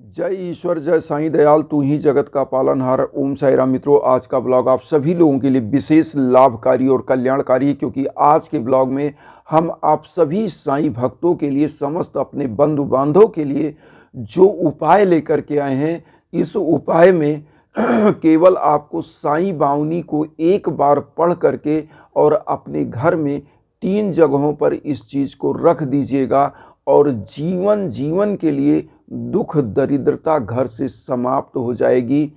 जय ईश्वर, जय साईं दयाल, तू ही जगत का पालनहार। ओम साई राम। मित्रों, आज का ब्लॉग आप सभी लोगों के लिए विशेष लाभकारी और कल्याणकारी है, क्योंकि आज के ब्लॉग में हम आप सभी साईं भक्तों के लिए, समस्त अपने बंधु बांधवों के लिए जो उपाय लेकर के आए हैं, इस उपाय में केवल आपको साईं बावनी को एक बार पढ़ करके और अपने घर में 3 जगहों पर इस चीज़ को रख दीजिएगा और जीवन के लिए दुख दरिद्रता घर से समाप्त हो जाएगी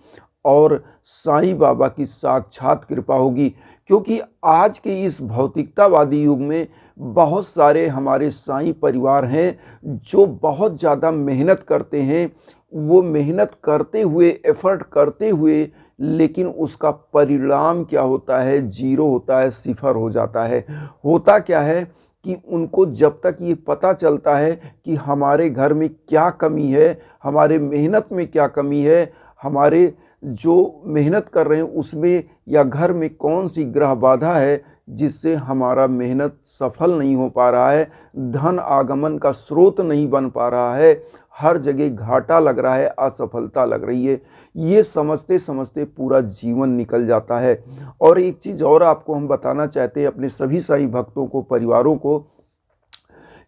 और साईं बाबा की साक्षात कृपा होगी। क्योंकि आज के इस भौतिकतावादी युग में बहुत सारे हमारे साईं परिवार हैं जो बहुत ज़्यादा मेहनत करते हैं। वो मेहनत करते हुए, एफर्ट करते हुए, लेकिन उसका परिणाम क्या होता है? जीरो होता है, सिफर हो जाता है। होता क्या है कि उनको जब तक ये पता चलता है कि हमारे घर में क्या कमी है, हमारे मेहनत में क्या कमी है, हमारे जो मेहनत कर रहे हैं उसमें या घर में कौन सी ग्रह बाधा है जिससे हमारा मेहनत सफल नहीं हो पा रहा है, धन आगमन का स्रोत नहीं बन पा रहा है, हर जगह घाटा लग रहा है, असफलता लग रही है, ये समझते समझते पूरा जीवन निकल जाता है। और एक चीज़ और आपको हम बताना चाहते हैं अपने सभी साईं भक्तों को, परिवारों को,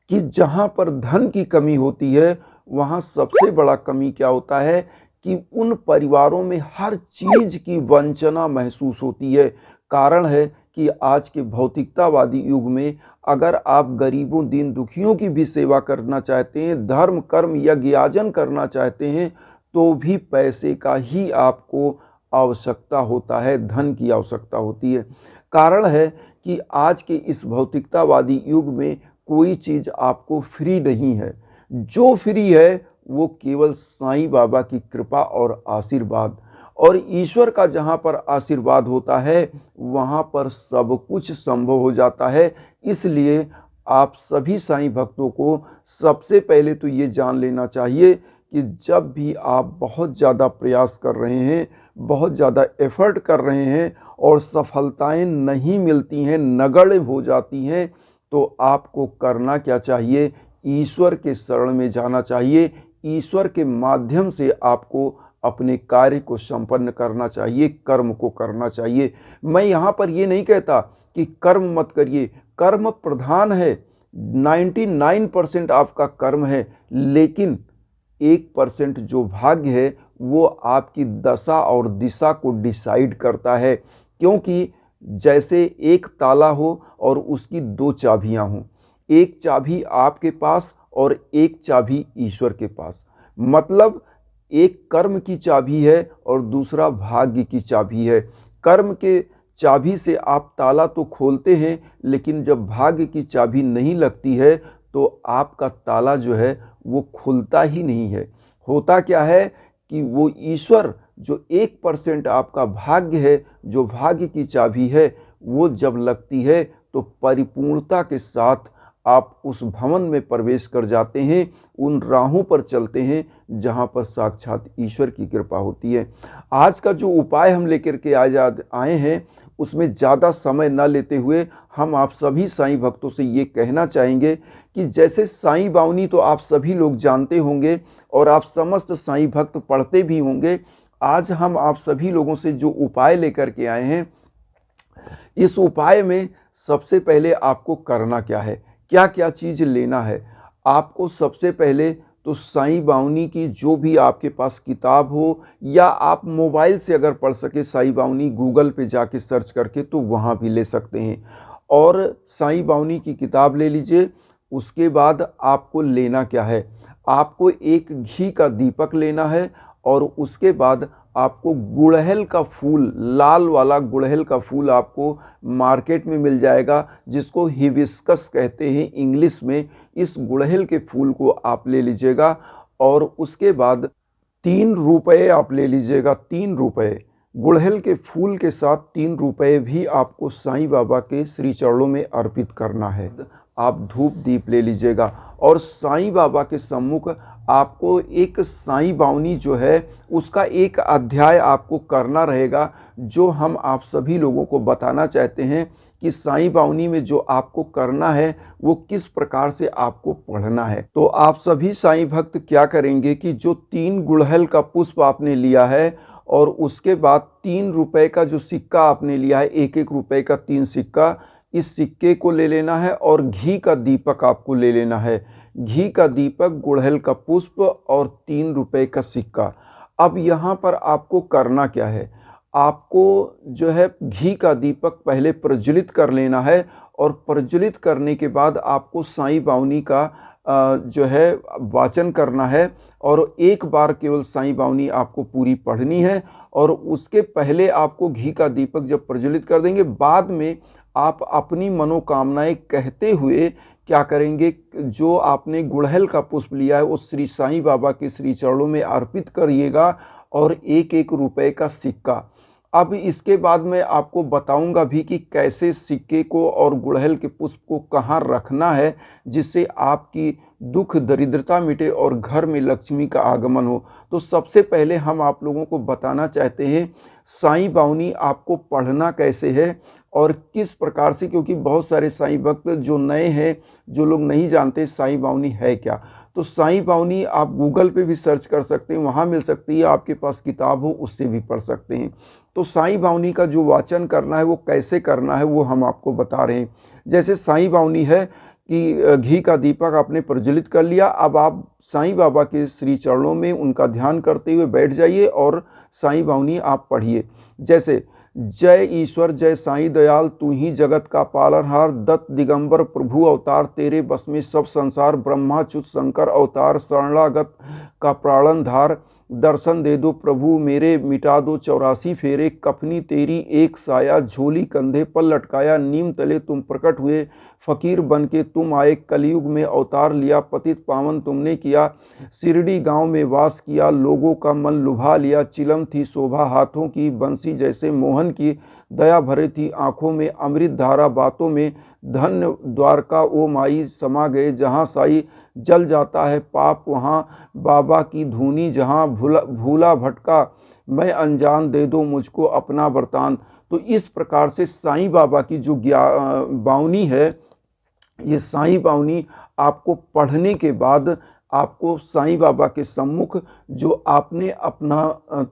कि जहाँ पर धन की कमी होती है वहाँ सबसे बड़ा कमी क्या होता है कि उन परिवारों में हर चीज़ की वंचना महसूस होती है। कारण है कि आज के भौतिकतावादी युग में अगर आप गरीबों, दीन दुखियों की भी सेवा करना चाहते हैं, धर्म कर्म यज्ञ याजन करना चाहते हैं, तो भी पैसे का ही आपको आवश्यकता होता है, धन की आवश्यकता होती है। कारण है कि आज के इस भौतिकतावादी युग में कोई चीज़ आपको फ्री नहीं है। जो फ्री है वो केवल साईं बाबा की कृपा और आशीर्वाद, और ईश्वर का जहाँ पर आशीर्वाद होता है वहाँ पर सब कुछ संभव हो जाता है। इसलिए आप सभी साईं भक्तों को सबसे पहले तो ये जान लेना चाहिए कि जब भी आप बहुत ज़्यादा प्रयास कर रहे हैं, बहुत ज़्यादा एफर्ट कर रहे हैं और सफलताएं नहीं मिलती हैं, नगण्य हो जाती हैं, तो आपको करना क्या चाहिए? ईश्वर के शरण में जाना चाहिए। ईश्वर के माध्यम से आपको अपने कार्य को संपन्न करना चाहिए, कर्म को करना चाहिए। मैं यहाँ पर ये नहीं कहता कि कर्म मत करिए, कर्म प्रधान है, 99% आपका कर्म है, लेकिन 1% जो भाग्य है वो आपकी दशा और दिशा को डिसाइड करता है। क्योंकि जैसे एक ताला हो और उसकी 2 चाबियां हों, एक चाबी आपके पास और एक चाबी ईश्वर के पास, मतलब एक कर्म की चाबी है और दूसरा भाग्य की चाबी है। कर्म के चाबी से आप ताला तो खोलते हैं, लेकिन जब भाग्य की चाबी नहीं लगती है तो आपका ताला जो है वो खुलता ही नहीं है। होता क्या है कि वो ईश्वर जो 1% आपका भाग्य है, जो भाग्य की चाबी है, वो जब लगती है तो परिपूर्णता के साथ आप उस भवन में प्रवेश कर जाते हैं, उन राहों पर चलते हैं जहाँ पर साक्षात ईश्वर की कृपा होती है। आज का जो उपाय हम लेकर के आए हैं उसमें ज़्यादा समय न लेते हुए हम आप सभी साईं भक्तों से ये कहना चाहेंगे कि जैसे साईं बावनी तो आप सभी लोग जानते होंगे और आप समस्त साईं भक्त पढ़ते भी होंगे। आज हम आप सभी लोगों से जो उपाय लेकर के आए हैं, इस उपाय में सबसे पहले आपको करना क्या है, क्या क्या चीज़ लेना है। आपको सबसे पहले तो साईं बावनी की जो भी आपके पास किताब हो, या आप मोबाइल से अगर पढ़ सके साईं बावनी, गूगल पे जाके सर्च करके तो वहाँ भी ले सकते हैं, और साईं बावनी की किताब ले लीजिए। उसके बाद आपको लेना क्या है, आपको एक घी का दीपक लेना है, और उसके बाद आपको गुड़हल का फूल, लाल वाला गुड़हल का फूल आपको मार्केट में मिल जाएगा, जिसको हिबिस्कस कहते हैं इंग्लिश में। इस गुड़हल के फूल को आप ले लीजिएगा, और उसके बाद 3 रुपये आप ले लीजिएगा। 3 रुपये गुड़हल के फूल के साथ 3 रुपये भी आपको साईं बाबा के श्री चरणों में अर्पित करना है। आप धूप दीप ले लीजिएगा, और साईं बाबा के सम्मुख आपको एक साईं बावनी जो है उसका एक अध्याय आपको करना रहेगा, जो हम आप सभी लोगों को बताना चाहते हैं कि साईं बावनी में जो आपको करना है वो किस प्रकार से आपको पढ़ना है। तो आप सभी साईं भक्त क्या करेंगे कि जो 3 गुड़हल का पुष्प आपने लिया है और उसके बाद 3 रुपए का जो सिक्का आपने लिया है, 1-1 रुपए का 3 सिक्का, इस सिक्के को ले लेना है और घी का दीपक आपको ले लेना है। घी का दीपक, गुड़हल का पुष्प और 3 रुपए का सिक्का। अब यहाँ पर आपको करना क्या है, आपको जो है घी का दीपक पहले प्रज्वलित कर लेना है और प्रज्वलित करने के बाद आपको साईं बावनी का जो है वाचन करना है और एक बार केवल साईं बावनी आपको पूरी पढ़नी है। और उसके पहले आपको घी का दीपक जब प्रज्वलित कर देंगे, बाद में आप अपनी मनोकामनाएं कहते हुए क्या करेंगे, जो आपने गुड़हल का पुष्प लिया है वो श्री साईं बाबा के श्री चरणों में अर्पित करिएगा और 1-1 रुपए का सिक्का। अब इसके बाद मैं आपको बताऊंगा भी कि कैसे सिक्के को और गुड़हल के पुष्प को कहाँ रखना है, जिससे आपकी दुख दरिद्रता मिटे और घर में लक्ष्मी का आगमन हो। तो सबसे पहले हम आप लोगों को बताना चाहते हैं साईं बावनी आपको पढ़ना कैसे है और किस प्रकार से, क्योंकि बहुत सारे साईं भक्त जो नए हैं, जो लोग नहीं जानते साईं बावनी है क्या। तो साईं बावनी आप गूगल पे भी सर्च कर सकते हैं, वहाँ मिल सकती है, आपके पास किताब हो उससे भी पढ़ सकते हैं। तो साईं बावनी का जो वाचन करना है वो कैसे करना है वो हम आपको बता रहे हैं। जैसे साईं बावनी है कि घी का दीपक आपने प्रज्वलित कर लिया, अब आप साईं बाबा के श्री चरणों में उनका ध्यान करते हुए बैठ जाइए और साईं बावनी आप पढ़िए। जैसे जय ईश्वर जय साईं दयाल, तू ही जगत का पालनहार, दत्त दिगंबर प्रभु अवतार, तेरे बस में सब संसार, ब्रह्माच्युत शंकर अवतार, शरणागत का प्राणन धार, दर्शन दे दो प्रभु मेरे, मिटा दो 84 फेरे, कफनी तेरी एक साया, झोली कंधे पर लटकाया, नीम तले तुम प्रकट हुए, फकीर बन के तुम आए, कलयुग में अवतार लिया, पतित पावन तुमने किया, शिरडी गांव में वास किया, लोगों का मन लुभा लिया, चिलम थी शोभा हाथों की, बंसी जैसे मोहन की, दया भरे थी आँखों में, अमृत धारा बातों में, धन्य द्वारका ओ माई, समा गए जहाँ साई, जल जाता है पाप वहाँ, बाबा की धूनी जहाँ, भूला भटका मैं अनजान, दे दो मुझको अपना वरदान। तो इस प्रकार से साईं बाबा की जो बावनी है, ये साईं बावनी आपको पढ़ने के बाद आपको साईं बाबा के सम्मुख जो आपने अपना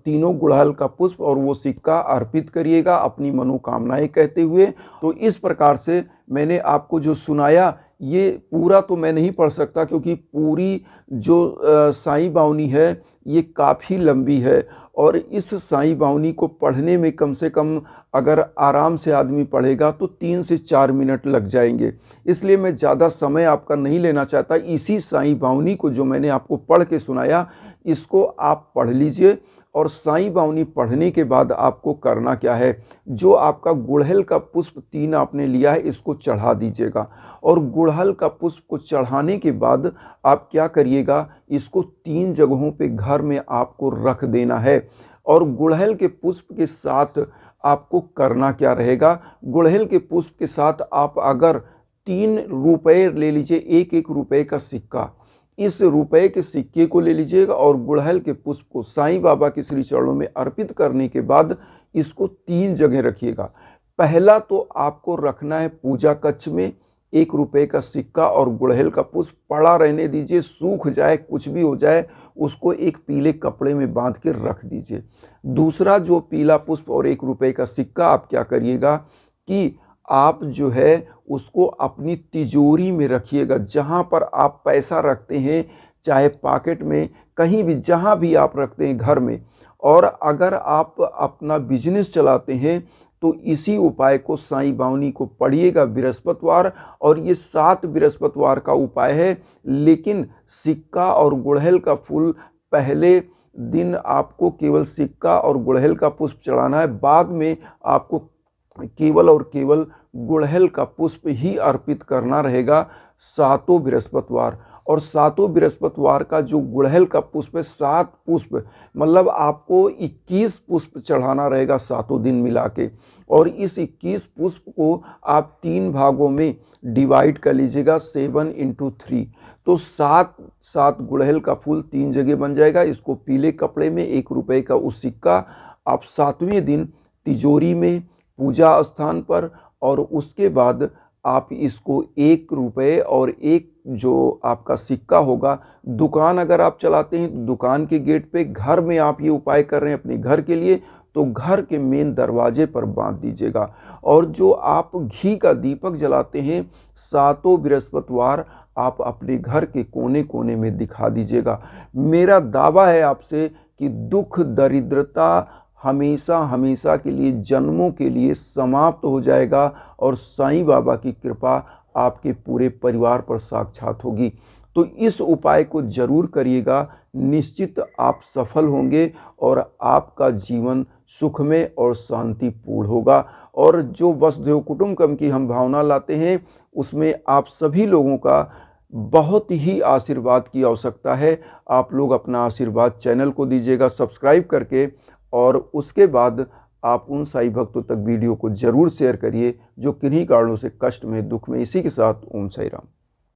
3 गुड़हल का पुष्प और वो सिक्का अर्पित करिएगा अपनी मनोकामनाएं कहते हुए। तो इस प्रकार से मैंने आपको जो सुनाया, ये पूरा तो मैं नहीं पढ़ सकता क्योंकि पूरी जो साईं बावनी है ये काफ़ी लंबी है और इस साईं बावनी को पढ़ने में कम से कम अगर आराम से आदमी पढ़ेगा तो 3 से 4 मिनट लग जाएंगे। इसलिए मैं ज़्यादा समय आपका नहीं लेना चाहता। इसी साईं बावनी को जो मैंने आपको पढ़ के सुनाया, इसको आप पढ़ लीजिए और साईं बावनी पढ़ने के बाद आपको करना क्या है, जो आपका गुड़हल का पुष्प 3 आपने लिया है इसको चढ़ा दीजिएगा और गुड़हल का पुष्प को चढ़ाने के बाद आप क्या करिएगा, इसको 3 जगहों पे घर में आपको रख देना है। और गुड़हल के पुष्प के साथ आपको करना क्या रहेगा, गुड़हल के पुष्प के साथ आप अगर 3 रुपए ले लीजिए, 1-1 रुपए का सिक्का, इस रुपए के सिक्के को ले लीजिएगा और गुड़हल के पुष्प को साईं बाबा के श्री चरणों में अर्पित करने के बाद इसको 3 जगह रखिएगा। पहला तो आपको रखना है पूजा कक्ष में, 1 रुपए का सिक्का और गुड़हल का पुष्प पड़ा रहने दीजिए, सूख जाए कुछ भी हो जाए उसको एक पीले कपड़े में बांध के रख दीजिए। दूसरा जो पीला पुष्प और 1 रुपए का सिक्का आप क्या करिएगा कि आप जो है उसको अपनी तिजोरी में रखिएगा, जहाँ पर आप पैसा रखते हैं, चाहे पॉकेट में, कहीं भी, जहाँ भी आप रखते हैं घर में। और अगर आप अपना बिजनेस चलाते हैं तो इसी उपाय को साईं बावनी को पढ़िएगा बृहस्पतिवार, और ये 7 बृहस्पतिवार का उपाय है। लेकिन सिक्का और गुड़हल का फूल पहले दिन आपको केवल सिक्का और गुड़हल का पुष्प चढ़ाना है, बाद में आपको केवल और केवल गुड़हल का पुष्प ही अर्पित करना रहेगा 7 बृहस्पतिवार। और सातों बृहस्पतिवार का जो गुड़हल का पुष्प है 7 पुष्प, मतलब आपको 21 पुष्प चढ़ाना रहेगा सातों दिन मिला के। और इस 21 पुष्प को आप 3 भागों में डिवाइड कर लीजिएगा, 7 × 3, तो 7 गुड़हल का फूल 3 जगह बन जाएगा। इसको पीले कपड़े में 1 रुपए का उस सिक्का आप 7वें दिन तिजोरी में, पूजा स्थान पर, और उसके बाद आप इसको 1 रुपए और 1 जो आपका सिक्का होगा, दुकान अगर आप चलाते हैं तो दुकान के गेट पे, घर में आप ये उपाय कर रहे हैं अपने घर के लिए तो घर के मेन दरवाजे पर बांध दीजिएगा। और जो आप घी का दीपक जलाते हैं सातों बृहस्पतिवार आप अपने घर के कोने कोने में दिखा दीजिएगा। मेरा दावा है आपसे कि दुख दरिद्रता हमेशा हमेशा के लिए, जन्मों के लिए समाप्त हो जाएगा और साईं बाबा की कृपा आपके पूरे परिवार पर साक्षात होगी। तो इस उपाय को जरूर करिएगा, निश्चित आप सफल होंगे और आपका जीवन सुखमय और शांतिपूर्ण होगा। और जो वसुधैव कुटुंबकम की हम भावना लाते हैं उसमें आप सभी लोगों का बहुत ही आशीर्वाद की आवश्यकता है। आप लोग अपना आशीर्वाद चैनल को दीजिएगा सब्सक्राइब करके, और उसके बाद आप उन साई भक्तों तक वीडियो को जरूर शेयर करिए जो किन्हीं कारणों से कष्ट में, दुख में। इसी के साथ ओम साई राम।